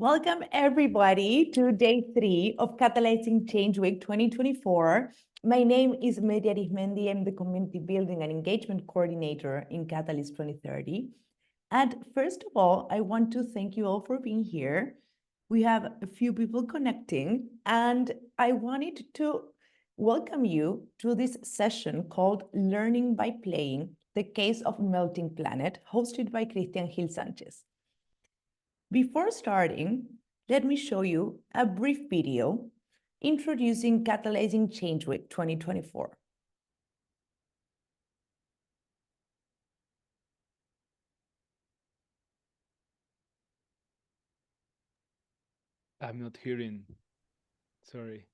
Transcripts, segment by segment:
Welcome everybody to day 3 of Catalyzing Change Week 2024. My name is Media Arizmendi. I'm the Community Building and Engagement Coordinator in Catalyst 2030. And first of all, I want to thank you all for being here. We have a few people connecting, and I wanted to welcome you to this session called Learning by Playing, the Case of Melting Planet, hosted by Cristian Gil Sanchez. Before starting, let me show you a brief video introducing Catalyzing Change Week 2024. I'm not hearing. Sorry.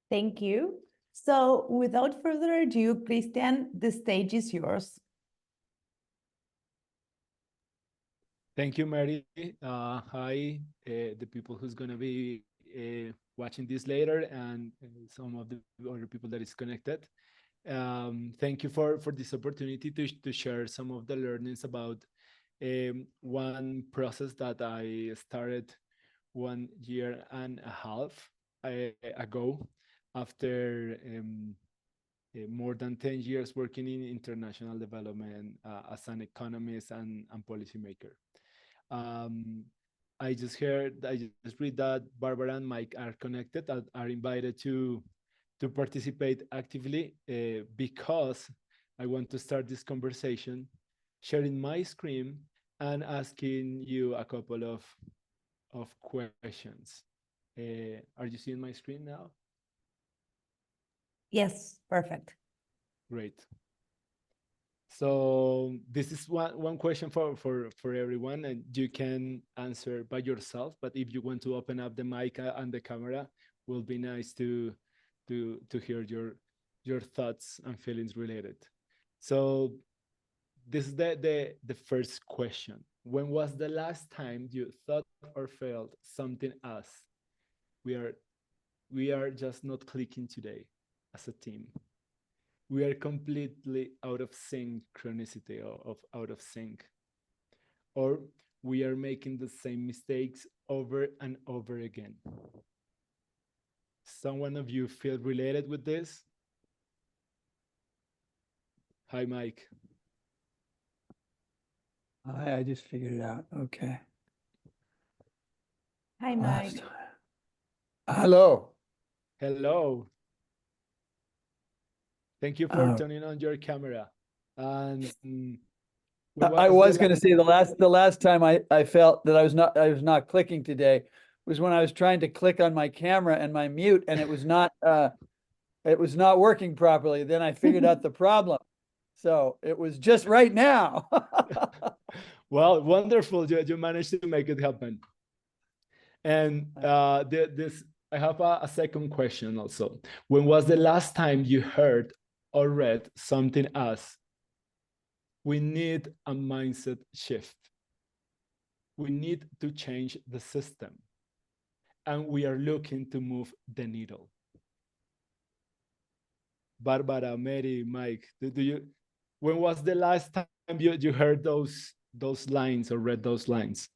Thank you. So without further ado, Christian, the stage is yours. Thank you, Mary. Hi, the people who's going to be watching this later and some of the other people that is connected. Thank you for this opportunity to share some of the learnings about one process that I started 1.5 years ago after more than 10 years working in international development as an economist and policymaker. I just read that Barbara and Mike are connected, are invited to participate actively because I want to start this conversation, sharing my screen and asking you a couple of questions. Are you seeing my screen now? Yes, perfect. Great. So this is one question for everyone, and you can answer by yourself. But if you want to open up the mic and the camera, will be nice to hear your thoughts and feelings related. So this is the first question. When was the last time you thought or felt something else? We are just not clicking today as a team. We are completely out of synchronicity, out of sync, or we are making the same mistakes over and over again. Someone of you feel related with this? Hi, Mike. I just figured it out. Okay. Hi, Mike. Hello. Hello. Thank you for turning on your camera. And I was going to say the last time I felt that I was not clicking today was when I was trying to click on my camera and my mute, and it was not working properly. Then I figured out the problem. So it was just right now. Well, wonderful. You managed to make it happen. And I have a second question also. When was the last time you heard or read something as, we need a mindset shift. We need to change the system. And we are looking to move the needle. Barbara, Mary, Mike, when was the last time you heard those lines or read those lines?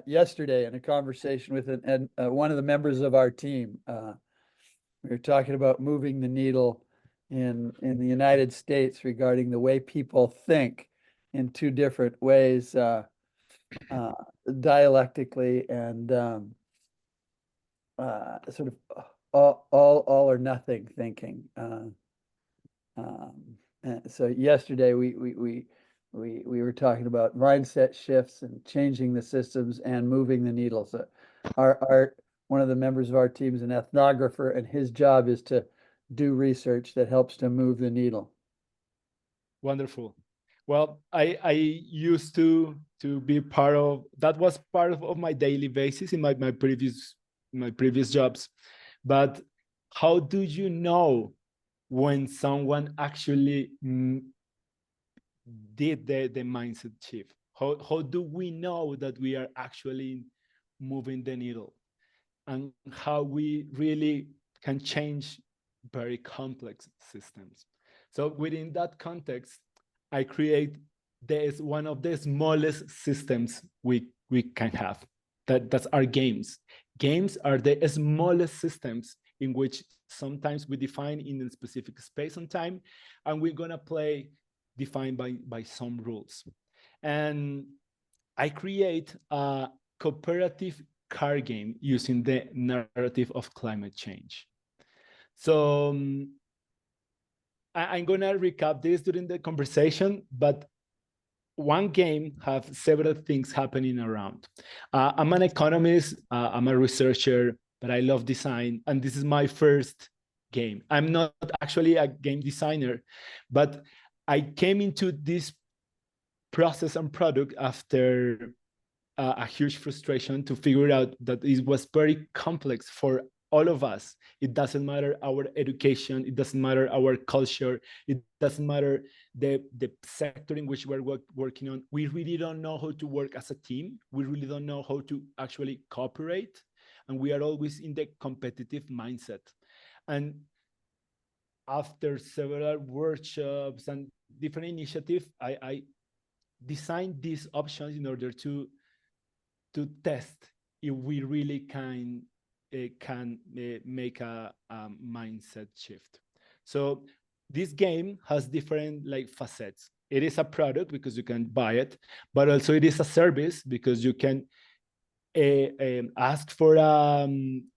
Yesterday in a conversation with one of the members of our team. We were talking about moving the needle in the United States regarding the way people think in two different ways, dialectically and sort of all or nothing thinking. So yesterday we were talking about mindset shifts and changing the systems and moving the needle. So one of the members of our team is an ethnographer, and his job is to do research that helps to move the needle. Wonderful. Well, I used to be part of, that was part of my daily basis in my previous my previous jobs. But how do you know when someone actually did the mindset shift? How do we know that we are actually moving the needle, and how we really can change very complex systems? So within that context, I create this one of the smallest systems we can have. That's our games. Games are the smallest systems in which sometimes we define in a specific space and time, and we're gonna play defined by some rules. And I create a cooperative card game using the narrative of climate change. So I'm gonna recap this during the conversation, but one game have several things happening around. I'm an economist, I'm a researcher, but I love design, and this is my first game. I'm not actually a game designer, but I came into this process and product after a huge frustration to figure out that it was very complex for all of us. It doesn't matter our education, it doesn't matter our culture, it doesn't matter the sector in which we're working on. We really don't know how to work as a team. We really don't know how to actually cooperate. And we are always in the competitive mindset. And after several workshops and different initiatives, I designed these options in order to test if we really can make a mindset shift. So this game has different like facets. It is a product because you can buy it, but also it is a service because you can ask for a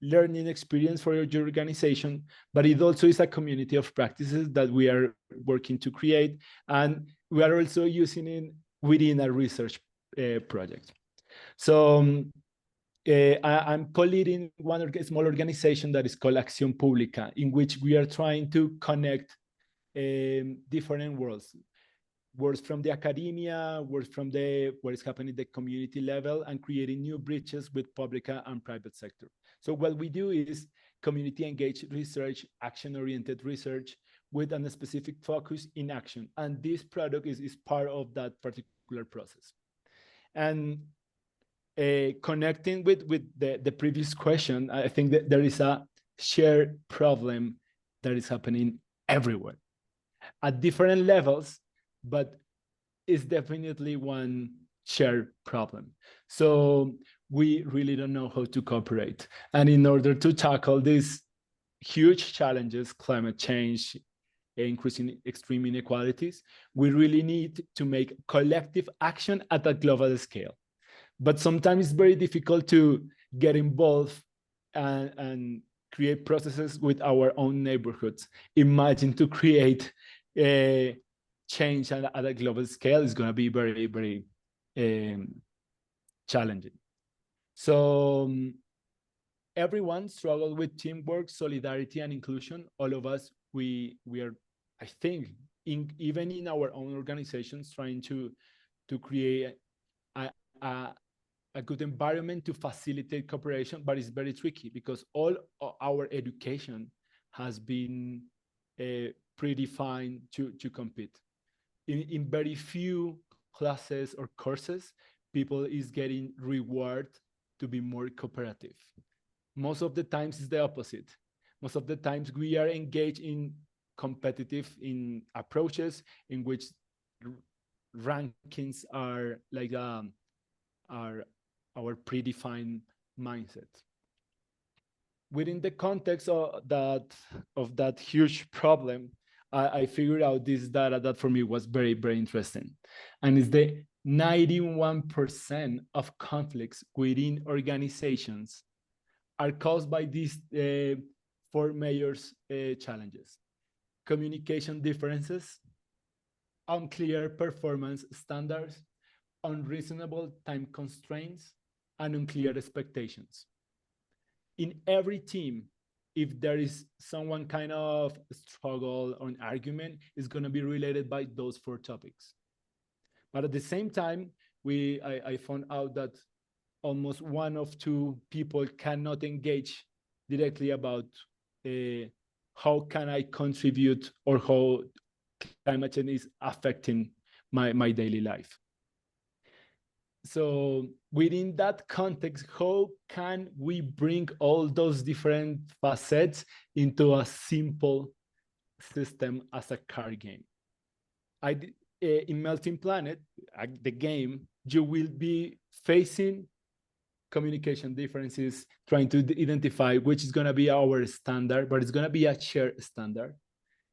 learning experience for your organization, but it also is a community of practices that we are working to create, and we are also using it within a research project. So I'm co-leading one small organization that is called Acción Pública, in which we are trying to connect different worlds from the academia, worlds from what is happening at the community level, and creating new bridges with public and private sector. So what we do is community engaged research, action-oriented research with a specific focus in action. And this product is part of that particular process. And connecting with the previous question, I think that there is a shared problem that is happening everywhere at different levels, but it's definitely one shared problem. So we really don't know how to cooperate. And in order to tackle these huge challenges, climate change, increasing extreme inequalities, we really need to make collective action at a global scale. But sometimes it's very difficult to get involved and create processes with our own neighborhoods. Imagine to create a change at a global scale is going to be very, very challenging. So everyone struggles with teamwork, solidarity, and inclusion. All of us, we are, I think, even in our own organizations, trying to create a good environment to facilitate cooperation, but it's very tricky because all our education has been predefined to compete. In very few classes or courses, people is getting reward to be more cooperative. Most of the times it's the opposite. Most of the times we are engaged in competitive in approaches in which rankings are like our predefined mindset. Within the context of that huge problem, I figured out this data that for me was very, very interesting. And it's the 91% of conflicts within organizations are caused by these four major challenges: communication differences, unclear performance standards, unreasonable time constraints, and unclear expectations. In every team, if there is someone kind of struggle or an argument, it's going to be related by those four topics. But at the same time, I found out that almost one of two people cannot engage directly about how can I contribute or how climate change is affecting my daily life. So within that context, how can we bring all those different facets into a simple system as a card game? In Melting Planet, the game, you will be facing communication differences, trying to identify which is going to be our standard, but it's going to be a shared standard.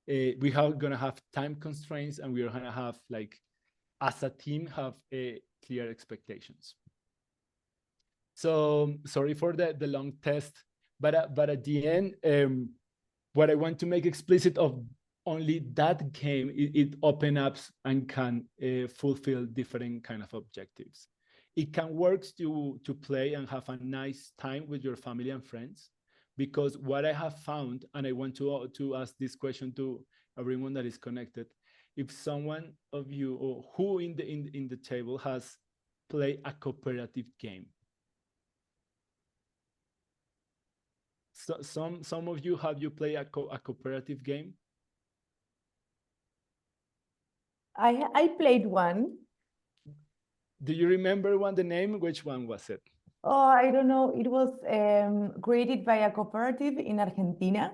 We are going to have time constraints, and we are going to have, like, as a team, have clear expectations. So sorry for the long test, but at the end, what I want to make explicit of only that game, it opens up and can fulfill different kind of objectives. It can work to play and have a nice time with your family and friends, because what I have found, and I want to ask this question to everyone that is connected, if someone of you or who in the table has played a cooperative game. So some of you, have you played a cooperative game? I played one. Do you remember the name? Which one was it? Oh, I don't know. It was created by a cooperative in Argentina.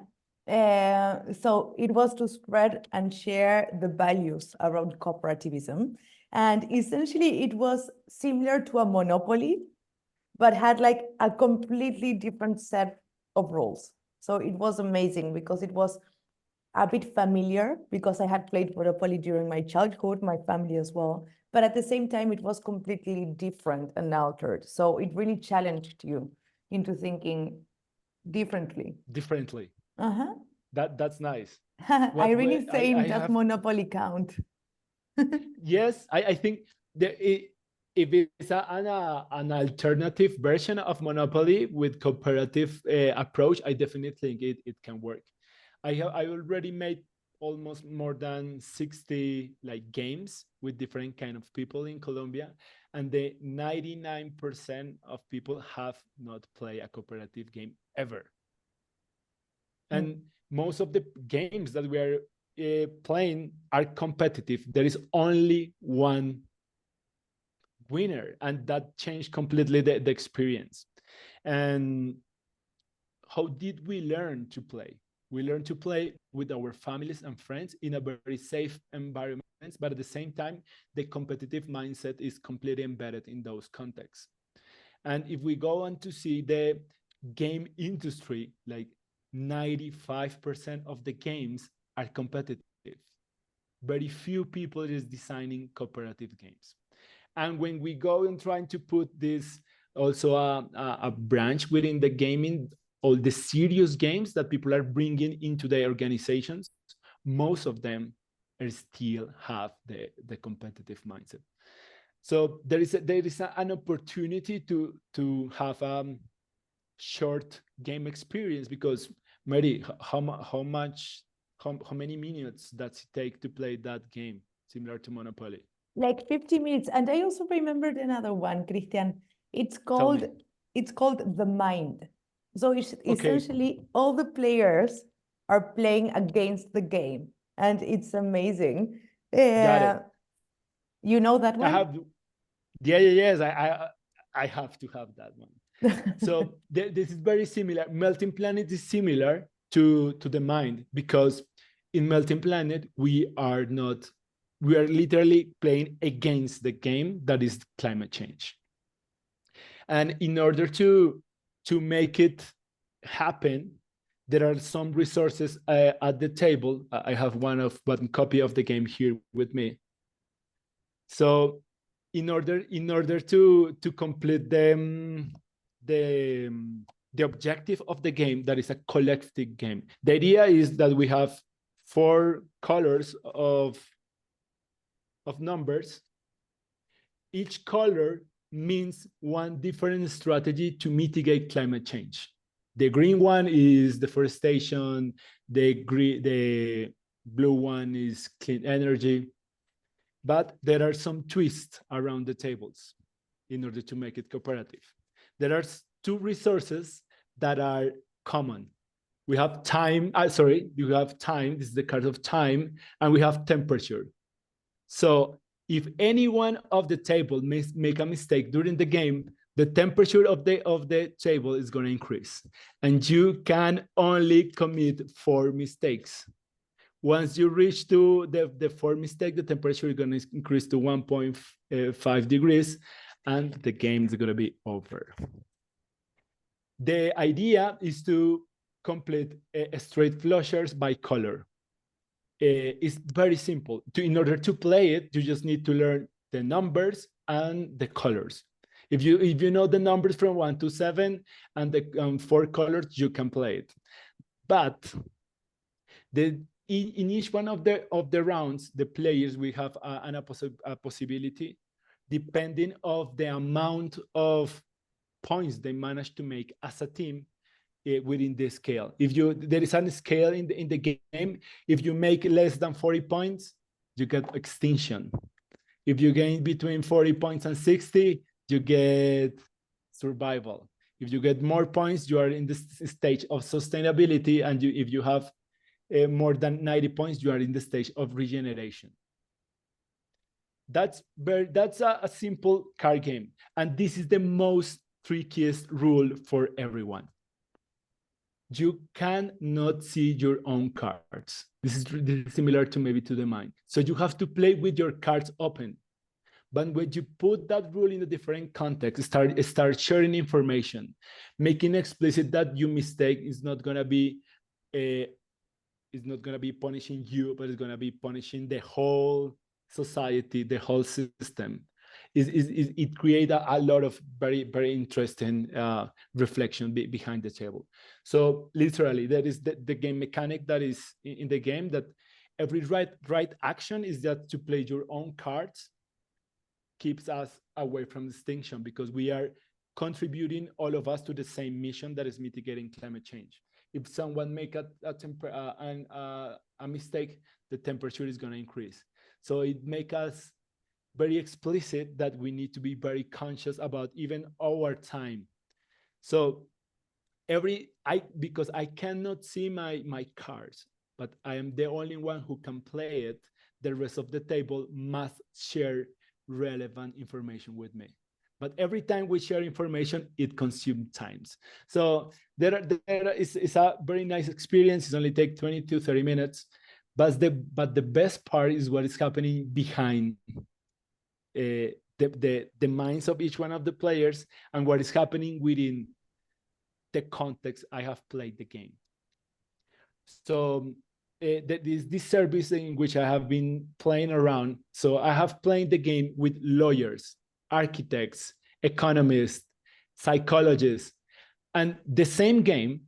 So it was to spread and share the values around cooperativism. And essentially, it was similar to a monopoly, but had like a completely different set of rules. So it was amazing because it was a bit familiar, because I had played Monopoly during my childhood, my family as well. But at the same time, it was completely different and altered. So it really challenged you into thinking differently. Differently. Uh-huh. That's nice. I really saying, I does have, Monopoly count? yes, I think if it's an alternative version of Monopoly with cooperative approach, I definitely think it can work. I already made almost more than 60 like games with different kind of people in Colombia, and the 99% of people have not played a cooperative game ever. And most of the games that we are playing are competitive. There is only one winner, and that changed completely the experience. And how did we learn to play? We learned to play with our families and friends in a very safe environment, but at the same time, the competitive mindset is completely embedded in those contexts. And if we go on to see the game industry, like 95% of the games are competitive. Very few people is designing cooperative games. And when we go and trying to put this also a branch within the gaming, all the serious games that people are bringing into their organizations, most of them are still have the competitive mindset. So there is an opportunity to have short game experience, because Mary, how many minutes does it take to play that game, similar to Monopoly? Like 50 minutes. And I also remembered another one, Christian. It's called The Mind. So it's essentially all the players are playing against the game, and it's amazing. Got it. You know that one? Yes, I have to have that one. So this is very similar. Melting Planet is similar to The Mind, because in Melting Planet we are literally playing against the game that is climate change. And in order to make it happen, there are some resources at the table. I have one copy of the game here with me. So in order to complete the objective of the game, that is a collective game. The idea is that we have 4 colors of numbers. Each color means one different strategy to mitigate climate change. The green one is deforestation, the blue one is clean energy, but there are some twists around the tables in order to make it cooperative. There are two resources that are common. We have time, sorry, you have time, this is the card of time, and we have temperature. So if any one of the table make a mistake during the game, the temperature of the table is going to increase. And you can only commit 4 mistakes. Once you reach to the 4 mistake, the temperature is going to increase to 1.5 degrees, and the game is going to be over. The idea is to complete straight flushers by color. It's very simple. In order to play it, you just need to learn the numbers and the colors. If you know the numbers from 1 to 7 and the 4 colors, you can play it. But in each one of the rounds, the players will have a possibility, depending of the amount of points they manage to make as a team within the scale. There is a scale in the game. If you make less than 40 points, you get extinction. If you gain between 40 points and 60, you get survival. If you get more points, you are in the stage of sustainability. And if you have more than 90 points, you are in the stage of regeneration. That's a simple card game. And this is the most trickiest rule for everyone. You cannot see your own cards. This is similar to maybe to the mind. So you have to play with your cards open. But when you put that rule in a different context, start sharing information, making explicit that your mistake is not gonna be punishing you, but it's gonna be punishing the whole society, the whole system. It creates a lot of very, very interesting reflection behind the table. So literally, that is the game mechanic that is in the game, that every right action is that to play your own cards keeps us away from distinction, because we are contributing, all of us, to the same mission, that is mitigating climate change. If someone make a mistake, the temperature is going to increase. So it makes us very explicit that we need to be very conscious about even our time. So because I cannot see my cards, but I am the only one who can play it, the rest of the table must share relevant information with me. But every time we share information, it consumes times. So it's a very nice experience. It only takes 20 to 30 minutes. But the best part is what is happening behind the minds of each one of the players, and what is happening within the context I have played the game. So this service in which I have been playing around. So I have played the game with lawyers, architects, economists, psychologists, and the same game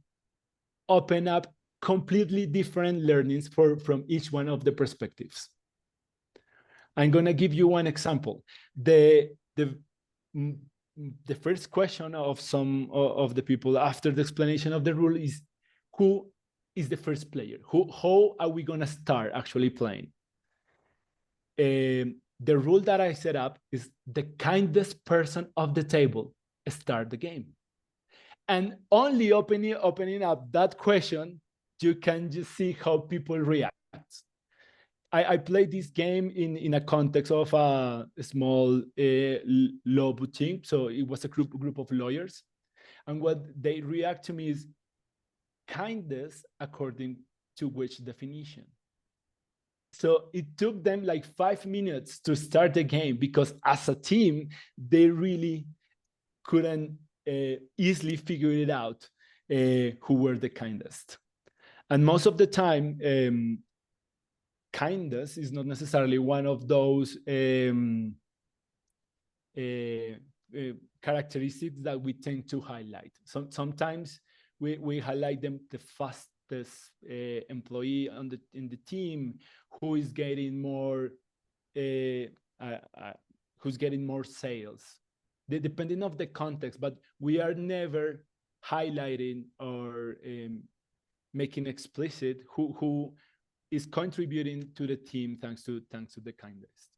open up completely different learnings from each one of the perspectives. I'm going to give you one example. The first question of some of the people after the explanation of the rule is, who is the first player? How are we going to start actually playing? The rule that I set up is the kindest person of the table start the game. And only opening up that question, you can just see how people react. I played this game in a context of a small law boutique. So it was a group of lawyers. And what they react to me is kindness according to which definition. So it took them like 5 minutes to start the game, because as a team, they really couldn't easily figure it out who were the kindest. And most of the time, kindness is not necessarily one of those characteristics that we tend to highlight. Sometimes we highlight them, the fastest employee in the team, who is getting more sales, depending of the context, but we are never highlighting or making explicit who is contributing to the team thanks to the kindness.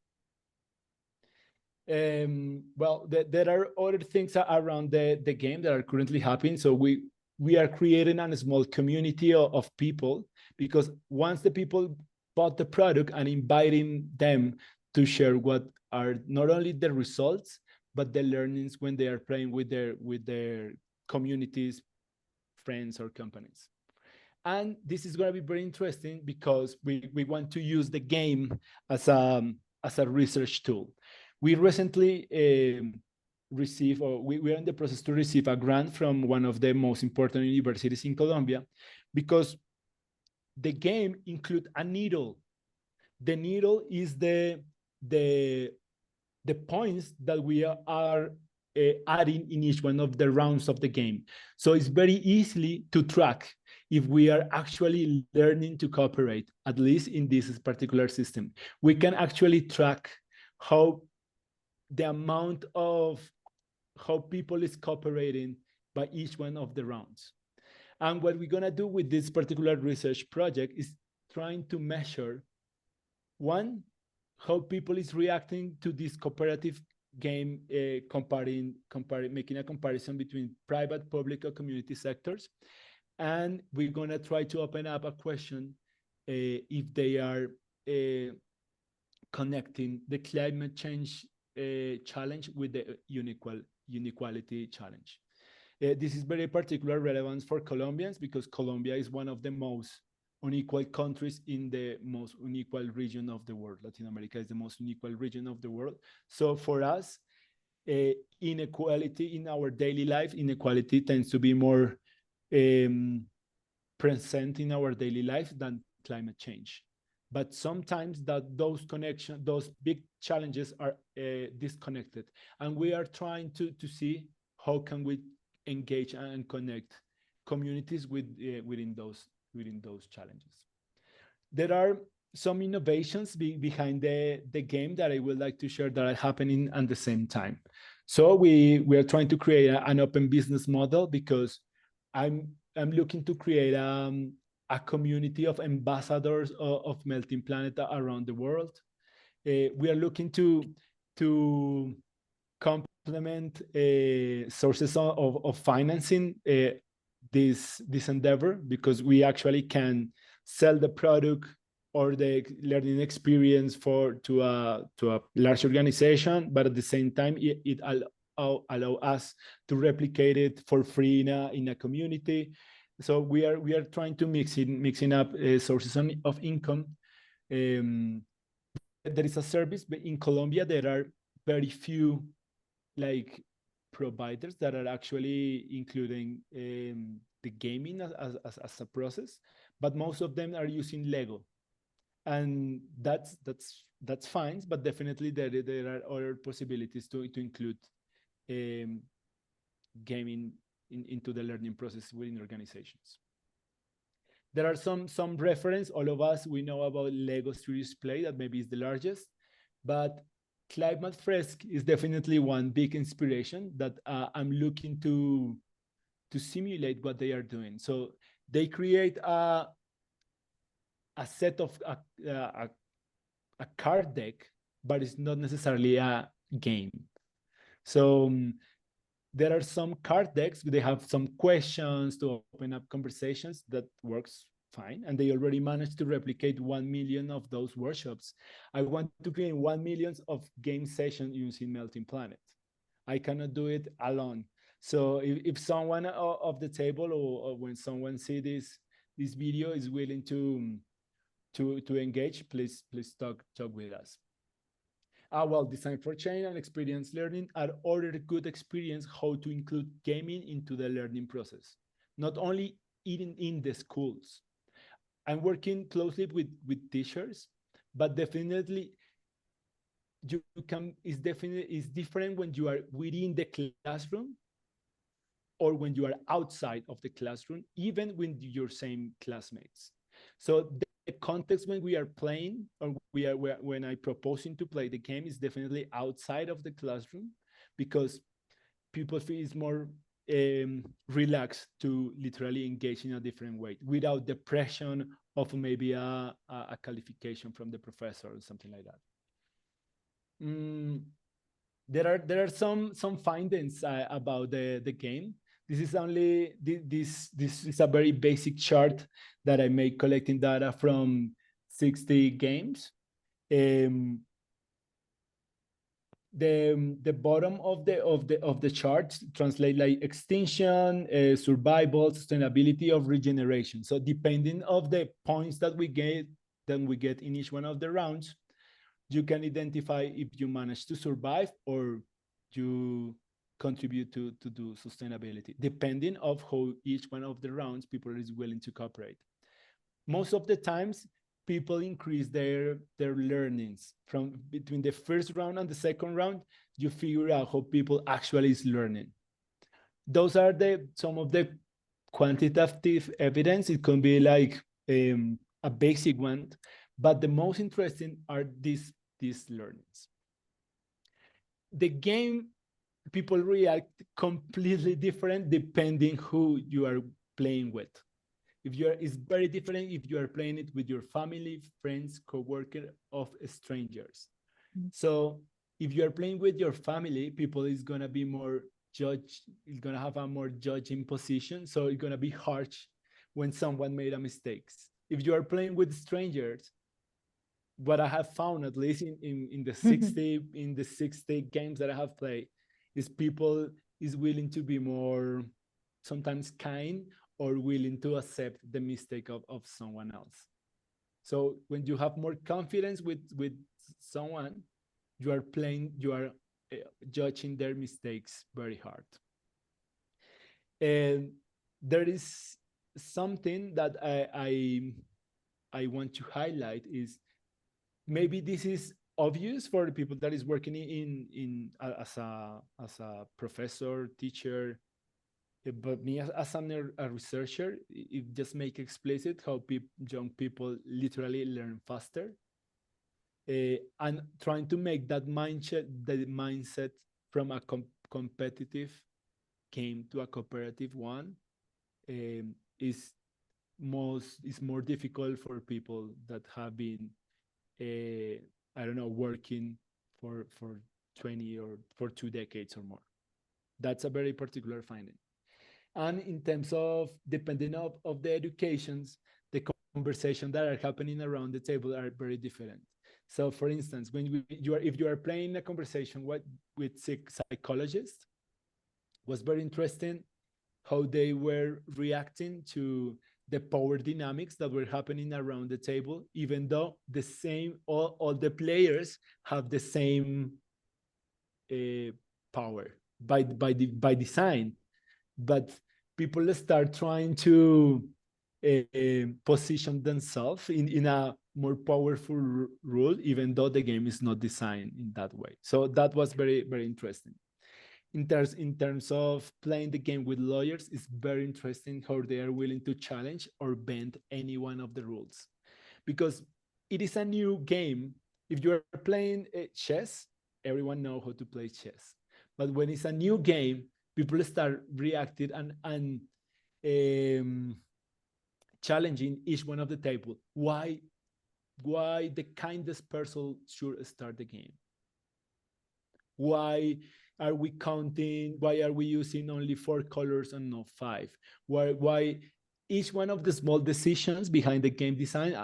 Well, there are other things around the game that are currently happening. So we are creating a small community of people, because once the people bought the product, and inviting them to share what are not only the results, but the learnings when they are playing with their communities, friends, or companies. And this is going to be very interesting, because we want to use the game as a research tool. We recently received, or we are in the process to receive a grant from one of the most important universities in Colombia, because the game includes a needle. The needle is the points that we are adding in each one of the rounds of the game. So it's very easily to track if we are actually learning to cooperate, at least in this particular system. We can actually track how the amount of how people is cooperating by each one of the rounds. And what we're gonna do with this particular research project is trying to measure, one, how people is reacting to this cooperative game, making a comparison between private, public, or community sectors. And we're gonna try to open up a question if they are connecting the climate change challenge with the inequality challenge. This is very particular relevance for Colombians, because Colombia is one of the most unequal countries in the most unequal region of the world. Latin America is the most unequal region of the world. So for us, inequality in our daily life, inequality tends to be more present in our daily life than climate change. But sometimes those connections, those big challenges are disconnected. And we are trying to see how can we engage and connect communities within those challenges. There are some innovations behind the game that I would like to share that are happening at the same time. So we are trying to create an open business model, because I'm looking to create a community of ambassadors of Melting Planet around the world. We are looking to complement sources of financing this endeavor, because we actually can sell the product or the learning experience to a large organization, but at the same time it allow us to replicate it for free in a community. So we are trying to mixing up sources of income. There is a service, but in Colombia there are very few like providers that are actually including the gaming as a process, but most of them are using Lego, and that's fine. But definitely there are other possibilities to include gaming into the learning process within organizations. There are some reference. All of us, we know about Lego Serious Play, that maybe is the largest, but Climate Fresk is definitely one big inspiration that I'm looking to simulate what they are doing. So they create a set of a card deck, but it's not necessarily a game. So there are some card decks. They have some questions to open up conversations. That works fine. And they already managed to replicate 1 million of those workshops. I want to create 1 million of game sessions using Melting Planet. I cannot do it alone. So if someone of the table, or when someone see this video, is willing to engage, please talk with us. Well, design for change and experience learning are other good experience how to include gaming into the learning process, not only in the schools. I'm working closely with teachers, but definitely it's different when you are within the classroom or when you are outside of the classroom, even with your same classmates. So the context when we are playing, or when I proposing to play the game, is definitely outside of the classroom, because people feel it's more relaxed to literally engage in a different way without the pressure of maybe a qualification from the professor or something like that. there are some findings about the game. This is only this is a very basic chart that I made collecting data from 60 games. Um, the bottom of the chart translate like extinction, survival, sustainability of regeneration. So depending of the points that we get in each one of the rounds, you can identify if you manage to survive or you contribute to do sustainability, depending of how each one of the rounds people is willing to cooperate. Most of the times, people increase their learnings from between the first round and the second round. You figure out how people actually is learning. Those are some of the quantitative evidence. It can be like a basic one, but the most interesting are these learnings. The game, people react completely different depending who you are playing with. It's very different if you are playing it with your family, friends, co-worker, of strangers. So if you are playing with your family, people is gonna be more is gonna have a more judging position. So it's gonna be harsh when someone made a mistakes. If you are playing with strangers, what I have found, at least in the 60 games that I have played, is people is willing to be more sometimes kind or willing to accept the mistake of someone else. So when you have more confidence with someone, you are judging their mistakes very hard. And there is something that I want to highlight is, maybe this is obvious for the people that is working as a professor, teacher, but me as a researcher, it just make explicit how young people literally learn faster, and trying to make that mindset from a competitive game to a cooperative one is more difficult for people that have been I don't know, working for 20 or for 2 decades or more. That's a very particular finding. And in terms of depending of the educations, the conversations that are happening around the table are very different. So for instance, when if you are playing a conversation with psychologists, was very interesting how they were reacting to the power dynamics that were happening around the table, even though all the players have the same power by design, but people start trying to position themselves in a more powerful role, even though the game is not designed in that way. So that was very, very interesting. In terms of playing the game with lawyers, it's very interesting how they are willing to challenge or bend any one of the rules, because it is a new game. If you're playing chess, everyone knows how to play chess, but when it's a new game, people start reacting and challenging each one of the table. Why the kindest person should start the game? Why are we counting? Why are we using only 4 colors and not 5? Why each one of the small decisions behind the game design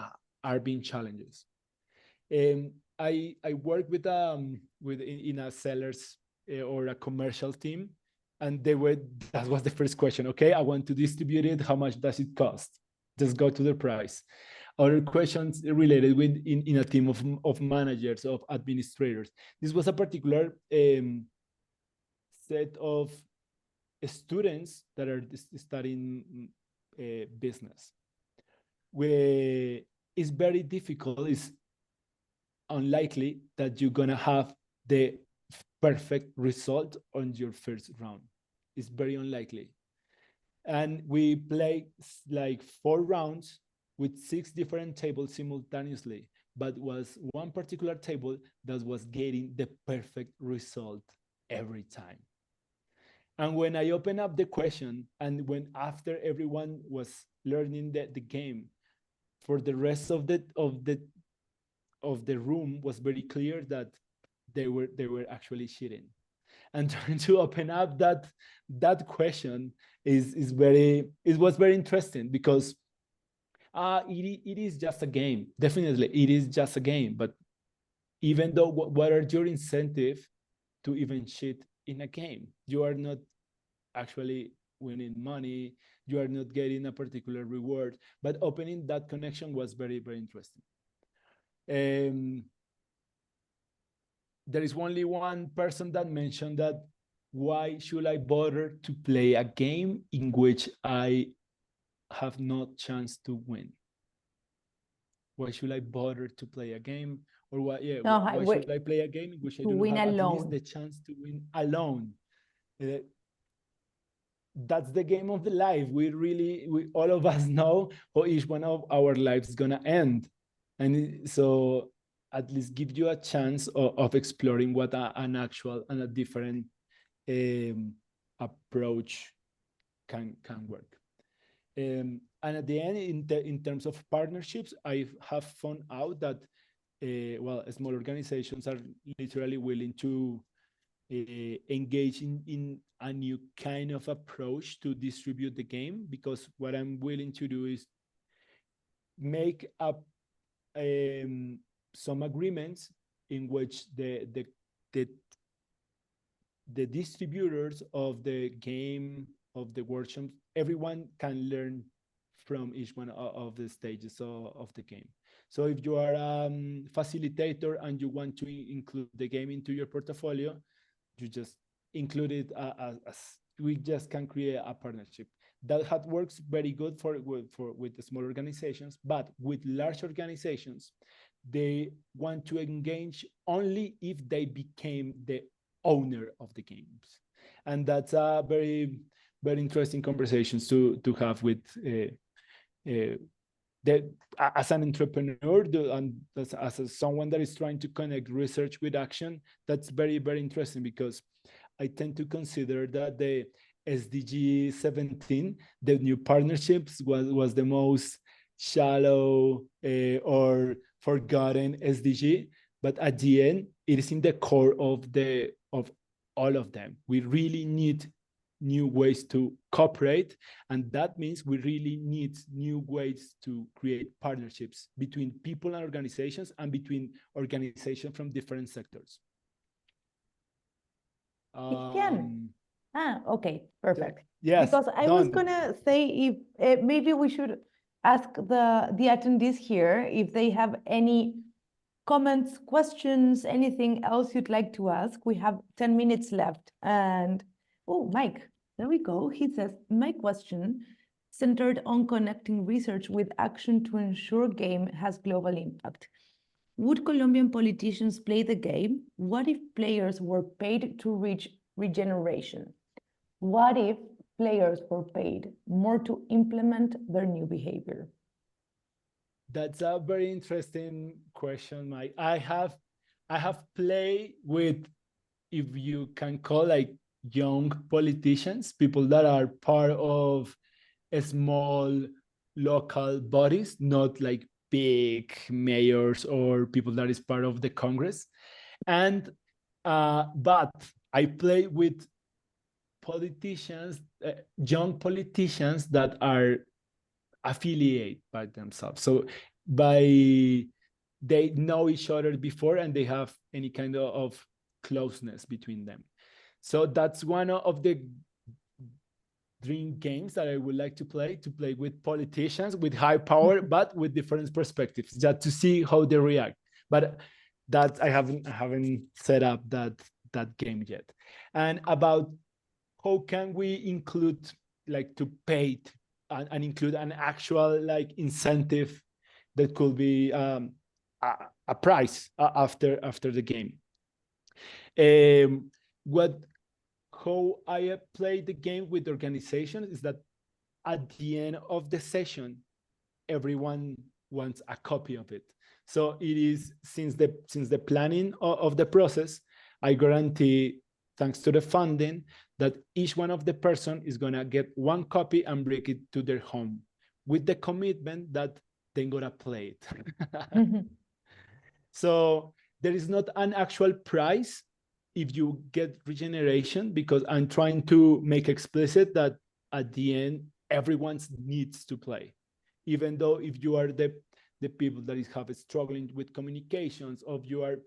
are being challenges. I work with in a sellers or a commercial team, and that was the first question. Okay, I want to distribute it. How much does it cost? Just go to the price. Other questions related with in a team of managers, of administrators. This was a particular set of students that are studying business, where it's very difficult, it's unlikely that you're gonna have the perfect result on your first round. It's very unlikely. And we play like 4 rounds with 6 different tables simultaneously, but was one particular table that was getting the perfect result every time. And when I open up the question, and when after everyone was learning the game, for the rest of the room was very clear that they were actually cheating. And trying to open up that question was very interesting, because it is just a game. Definitely, it is just a game. But even though, what are your incentive to even cheat in a game? You are not actually winning money. You are not getting a particular reward. But opening that connection was very, very interesting. There is only one person that mentioned that, why should I bother to play a game in which I have no chance to win? Why should I bother to play a game? Or why should I play a game in which I do not have at least the chance to win alone? That's the game of the life. We all of us know how each one of our lives is gonna end. And so at least give you a chance of exploring what an actual and a different approach can work. And at the end, in terms of partnerships, I have found out that small organizations are literally willing to engage in a new kind of approach to distribute the game, because what I'm willing to do is make up some agreements in which the distributors of the game, of the workshops, everyone can learn from each one of the stages of the game. So if you are a facilitator and you want to include the game into your portfolio, you just include it as we just can create a partnership. That works very good with the small organizations, but with large organizations, they want to engage only if they became the owner of the games. And that's a very, very interesting conversations to have with as an entrepreneur and as someone that is trying to connect research with action. That's very, very interesting, because I tend to consider that the SDG 17, the new partnerships, was the most shallow or forgotten SDG, but at the end, it is in the core of all of them. We really need new ways to cooperate, and that means we really need new ways to create partnerships between people and organizations, and between organizations from different sectors. Okay, perfect. Yes, because I was gonna say, if maybe we should ask the attendees here if they have any comments, questions, anything else you'd like to ask. We have 10 minutes left. And oh, Mike, there we go. He says, my question centered on connecting research with action to ensure game has global impact. Would Colombian politicians play the game? What if players were paid to reach regeneration? What if players were paid more to implement their new behavior? That's a very interesting question, Mike. I have played with, if you can call, like, young politicians, people that are part of small local bodies, not like big mayors or people that is part of the Congress. And but I play with politicians, young politicians that are affiliate by themselves. So they know each other before, and they have any kind of closeness between them. So that's one of the dream games that I would like to play with politicians with high power, but with different perspectives, just to see how they react. But that I haven't set up that game yet. And about how can we include, like, to pay and include an actual, like, incentive that could be a prize after the game. How I play the game with organizations is that at the end of the session, everyone wants a copy of it. So it is, since the planning of the process, I guarantee, thanks to the funding, that each one of the person is gonna get one copy and bring it to their home, with the commitment that they're gonna play it. So there is not an actual prize if you get regeneration, because I'm trying to make explicit that at the end, everyone needs to play. Even though if you are the people that is have struggling with communications, or you are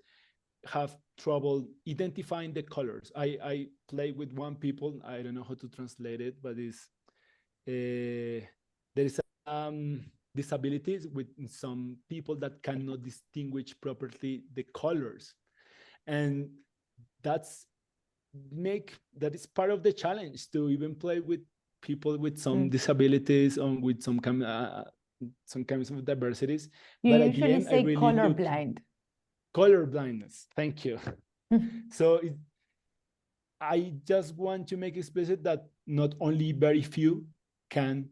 have trouble identifying the colors. I play with one people, I don't know how to translate it, but it's there is disabilities with some people that cannot distinguish properly the colors, and that is part of the challenge, to even play with people with some disabilities or with some kinds of diversities. You but at the usually end, I say really colorblind. color blindness. Thank you. So I just want to make explicit that not only very few can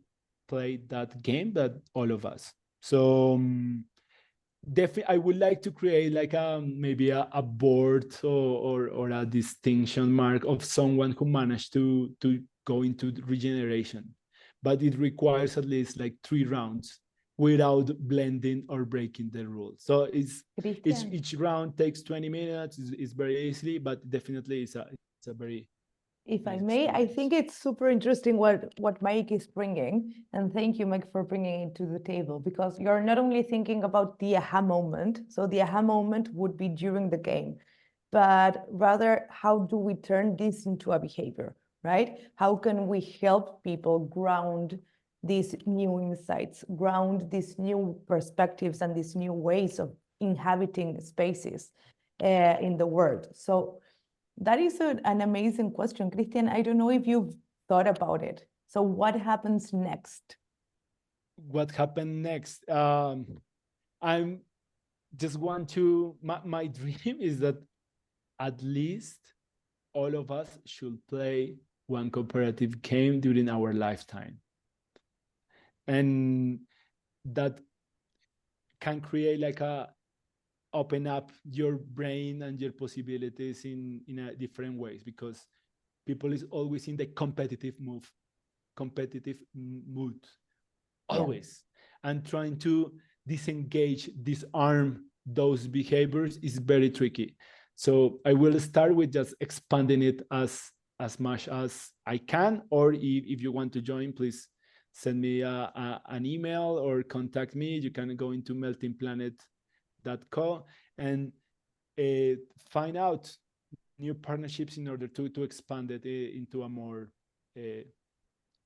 play that game, but all of us. So definitely, I would like to create like maybe a board or a distinction mark of someone who managed to go into regeneration, but it requires at least like 3 rounds without blending or breaking the rules. So each round takes 20 minutes. It's very easily, but definitely it's a very If I nice may, I experience. think it's super interesting what Mike is bringing. And thank you, Mike, for bringing it to the table, because you're not only thinking about the aha moment. So the aha moment would be during the game, but rather, how do we turn this into a behavior, right? How can we help people ground these new insights, ground these new perspectives and these new ways of inhabiting spaces in the world? So that is an amazing question, Christian. I don't know if you've thought about it. So what happens next? What happened next? I'm just want to, my dream is that at least all of us should play one cooperative game during our lifetime. And that can create like open up your brain and your possibilities in a different ways, because people is always in the competitive mood, always. And trying to disengage, disarm those behaviors is very tricky. So I will start with just expanding it as much as I can, or if you want to join, please send me an email or contact me. You can go into meltingplanet.co and find out new partnerships in order to expand it into a more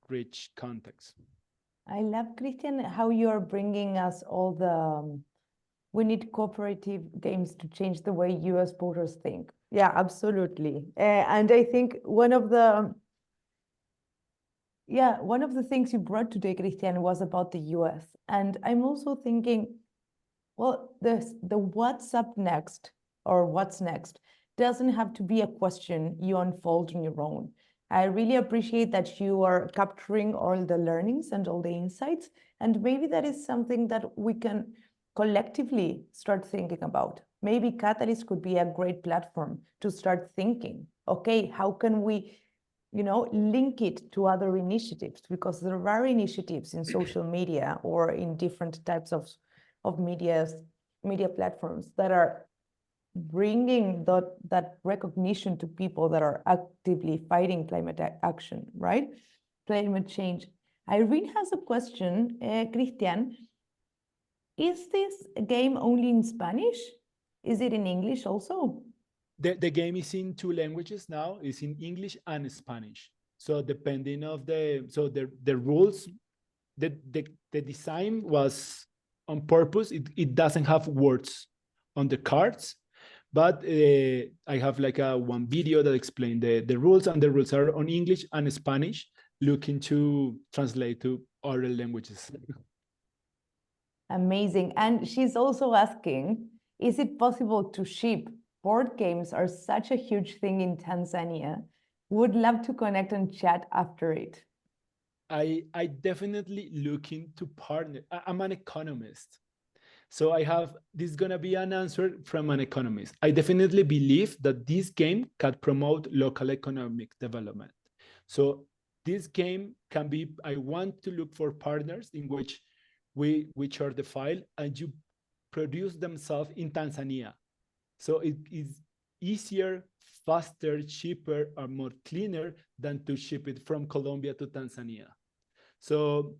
rich context. I love, Christian, how you're bringing us all the we need cooperative games to change the way you as voters think. Yeah, absolutely. And I think one of the things you brought today, Christian, was about the US. And I'm also thinking, well, the what's up next or what's next doesn't have to be a question you unfold on your own. I really appreciate that you are capturing all the learnings and all the insights. And maybe that is something that we can collectively start thinking about. Maybe Catalyst could be a great platform to start thinking, okay, how can we link it to other initiatives? Because there are initiatives in social media or in different types of media platforms that are bringing that recognition to people that are actively fighting climate action, right? Climate change. Irene has a question, Christian. Is this game only in Spanish? Is it in English also? The game is in 2 languages now. It's in English and Spanish. So depending of the rules, the design was on purpose. It doesn't have words on the cards, but I have like one video that explains the rules, and the rules are on English and Spanish, looking to translate to other languages. Amazing. And she's also asking, is it possible to ship? Board games are such a huge thing in Tanzania. Would love to connect and chat after it. I definitely looking to partner. I'm an economist. So this is going to be an answer from an economist. I definitely believe that this game can promote local economic development. So this game can be, I want to look for partners in which we share the file and you produce themselves in Tanzania. So it is easier, faster, cheaper, or more cleaner than to ship it from Colombia to Tanzania. So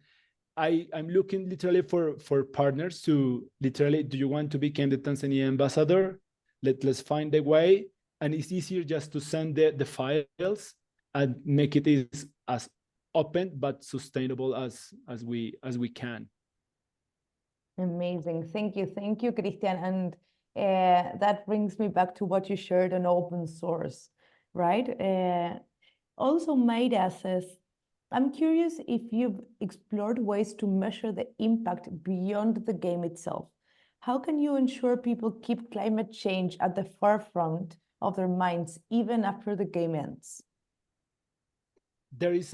I'm looking literally for partners to literally, do you want to become the Tanzania ambassador? Let's find a way. And it's easier just to send the files and make it as open but sustainable as we can. Amazing. Thank you, Christian. And that brings me back to what you shared on open source, right? Also, Maida says, I'm curious if you've explored ways to measure the impact beyond the game itself. How can you ensure people keep climate change at the forefront of their minds even after the game ends? There is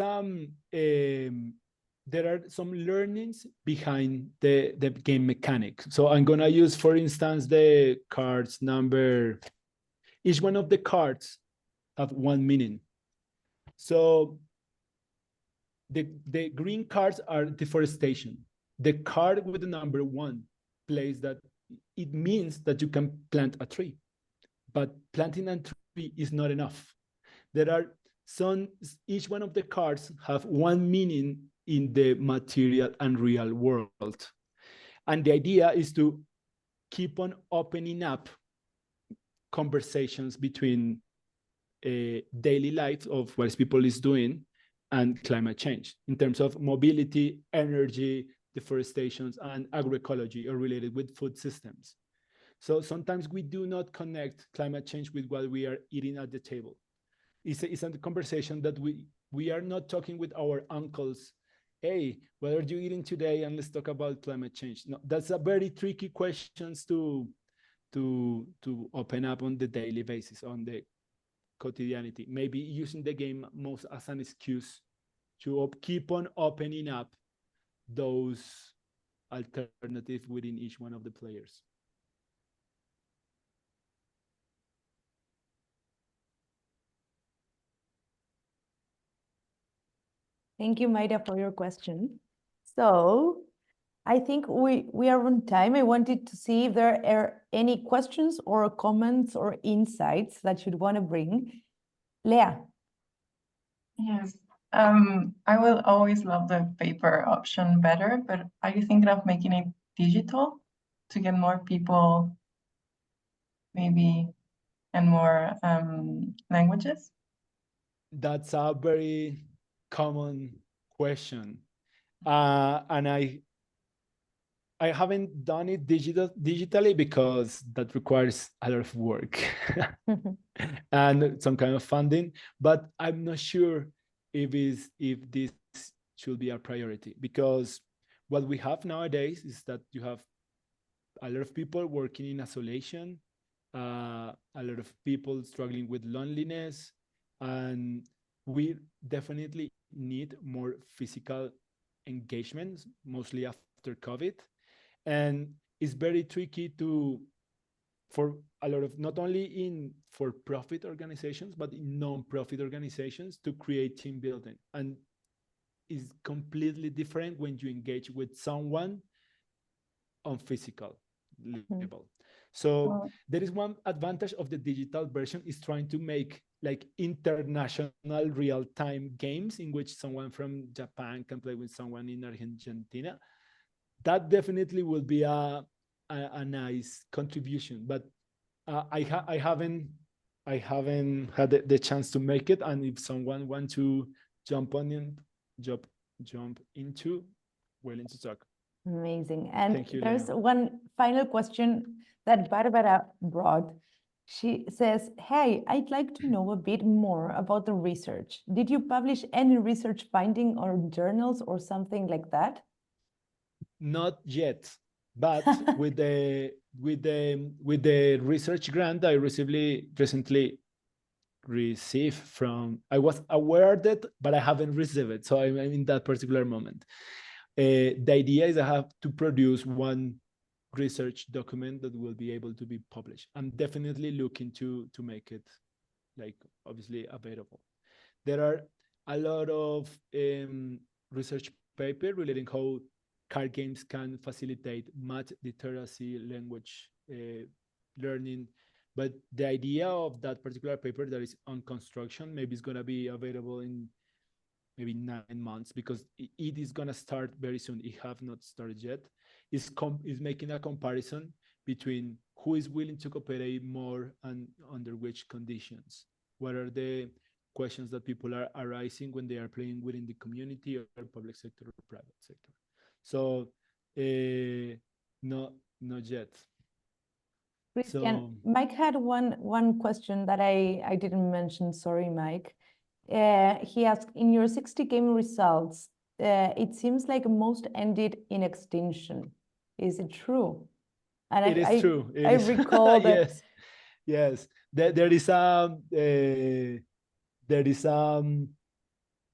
there are some learnings behind the game mechanic. So I'm gonna use, for instance, the cards number. Each one of the cards have one meaning. So the green cards are deforestation. The card with the number 1 plays that it means that you can plant a tree, but planting a tree is not enough. There are each one of the cards have one meaning in the material and real world. And the idea is to keep on opening up conversations between daily life of what people is doing and climate change in terms of mobility, energy, deforestation, and agroecology, or related with food systems. So sometimes we do not connect climate change with what we are eating at the table. It's a conversation that we are not talking with our uncles. Hey, what are you eating today? And let's talk about climate change. No, that's a very tricky questions to open up on the daily basis, on the quotidianity. Maybe using the game most as an excuse to keep on opening up those alternatives within each one of the players. Thank you, Maida, for your question. So I think we are on time. I wanted to see if there are any questions or comments or insights that you'd want to bring. Lea. Yes. I will always love the paper option better, but are you thinking of making it digital to get more people, maybe, and more languages? That's a very common question. And I haven't done it digitally because that requires a lot of work and some kind of funding. But I'm not sure if this should be a priority, because what we have nowadays is that you have a lot of people working in isolation, a lot of people struggling with loneliness, and we definitely need more physical engagements, mostly after COVID. And it's very tricky for a lot of, not only in for-profit organizations, but in non-profit organizations, to create team building. And it's completely different when you engage with someone on physical level. So there is one advantage of the digital version, is trying to make like international real-time games in which someone from Japan can play with someone in Argentina. That definitely will be a nice contribution, but I haven't had the chance to make it. And if someone wants to jump into, willing to talk. Amazing. And Thank you, there's Lena. one final question that Barbara brought. She says, hey, I'd like to know a bit more about the research. Did you publish any research finding or journals or something like that? Not yet, but with the research grant I recently received from, I was awarded, but I haven't received it. So I'm in that particular moment. The idea is I have to produce one research document that will be able to be published. I'm definitely looking to make it, like, obviously available. There are a lot of research paper relating how card games can facilitate math literacy, language learning, But the idea of that particular paper that is on construction, maybe it's going to be available in maybe 9 months, because it is going to start very soon. It have not started yet. Is making a comparison between who is willing to cooperate more and under which conditions. What are the questions that people are arising when they are playing within the community or public sector or private sector. So not yet. Christian, So Mike had one question that I didn't mention. Sorry, Mike. He asked, in your 60 game results, it seems like most ended in extinction. Is it true? And it is true. I recall that. Yes, yes. There is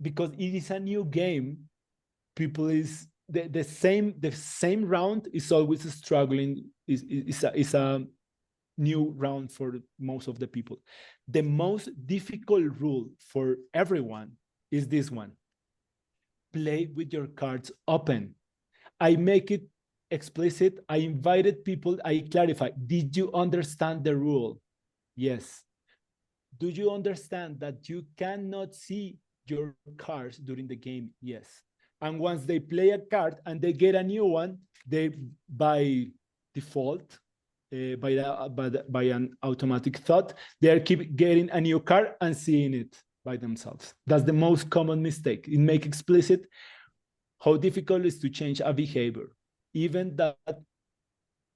because it is a new game. People is the same round is always struggling. Is a new round for most of the people. The most difficult rule for everyone is this one: play with your cards open. I make it explicit. I invited people. I clarify. Did you understand the rule? Yes. Do you understand that you cannot see your cards during the game? Yes. And once they play a card and they get a new one, they by default, by an automatic thought, they keep getting a new card and seeing it by themselves. That's the most common mistake. It makes explicit how difficult it is to change a behavior, even that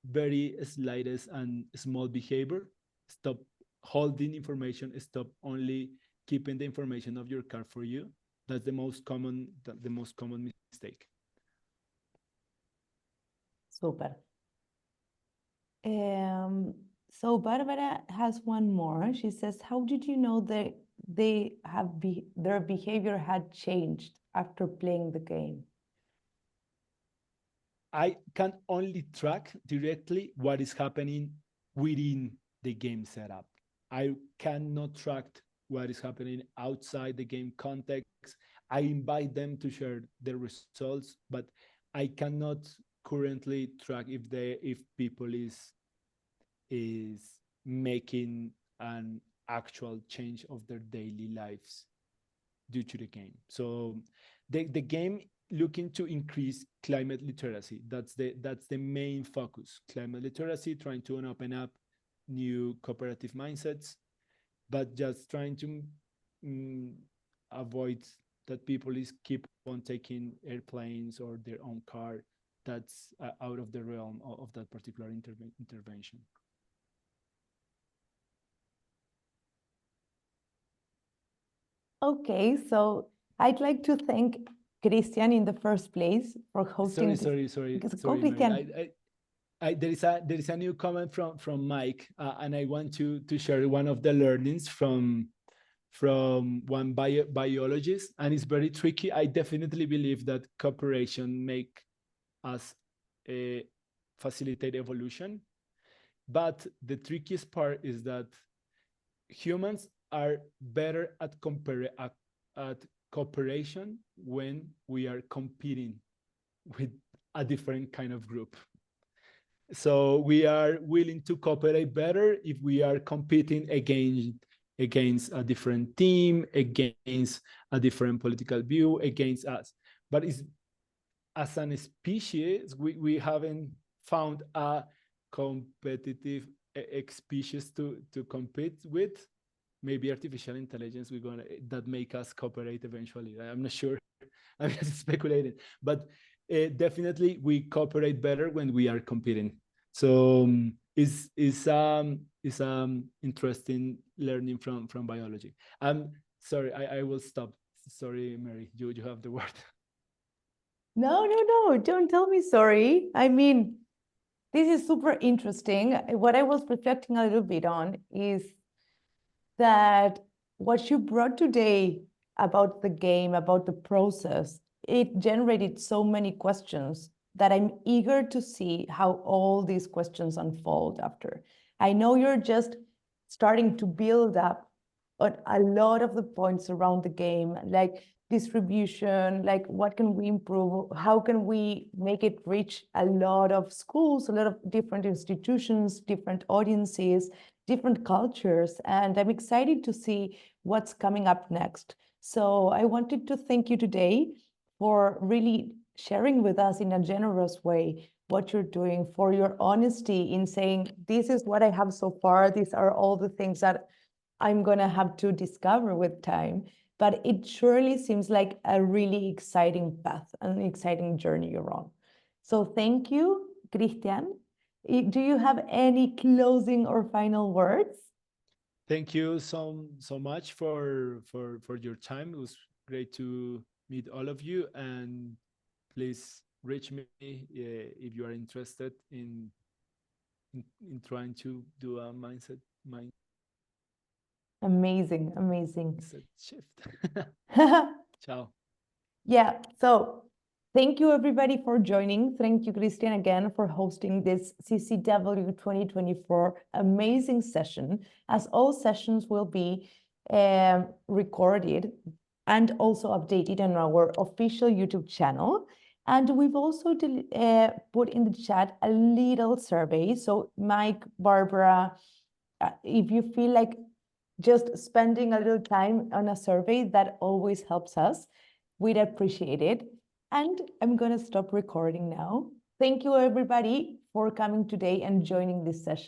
very slightest and small behavior. Stop holding information, stop only keeping the information of your card for you. That's the most common mistake. Super. So Barbara has one more. She says, how did you know that their behavior had changed after playing the game? I can only track directly what is happening within the game setup. I cannot track what is happening outside the game context. I invite them to share their results, but I cannot currently track if people is making an actual change of their daily lives due to the game. So the game looking to increase climate literacy. That's the main focus. Climate literacy, trying to open up new cooperative mindsets, but just trying to avoid that people keep on taking airplanes or their own car. That's out of the realm of that particular intervention. Okay, so I'd like to thank Christian in the first place for hosting Sorry, Go, Christian. There is a new comment from Mike, and I want to share one of the learnings from one biologist, and it's very tricky. I definitely believe that cooperation make us facilitate evolution, but the trickiest part is that humans are better at cooperation when we are competing with a different kind of group. So we are willing to cooperate better if we are competing against a different team, against a different political view, against us. But as a species, we haven't found a competitive species to compete with. Maybe artificial intelligence that make us cooperate eventually. I'm not sure. I'm just speculating, but definitely we cooperate better when we are competing. So it's interesting learning from biology. Sorry, I will stop. Sorry, Mary, you have the word. No, don't tell me sorry. I mean, this is super interesting. What I was reflecting a little bit on is that what you brought today about the game, about the process, it generated so many questions that I'm eager to see how all these questions unfold after. I know you're just starting to build up on a lot of the points around the game, like distribution, like what can we improve? How can we make it reach a lot of schools, a lot of different institutions, different audiences? different cultures, and I'm excited to see what's coming up next. So I wanted to thank you today for really sharing with us in a generous way what you're doing, for your honesty in saying, this is what I have so far, these are all the things that I'm going to have to discover with time. But it surely seems like a really exciting path, an exciting journey you're on. So thank you, Christian. Do you have any closing or final words? Thank you so much for your time. It was great to meet all of you, and please reach me if you are interested in trying to do a mindset Amazing, amazing. shift. Ciao. Yeah, so thank you everybody for joining. Thank you, Christian, again for hosting this CCW 2024 amazing session, as all sessions will be recorded and also updated on our official YouTube channel. And we've also put in the chat a little survey. So Mike, Barbara, if you feel like just spending a little time on a survey, that always helps us. We'd appreciate it. And I'm going to stop recording now. Thank you, everybody, for coming today and joining this session.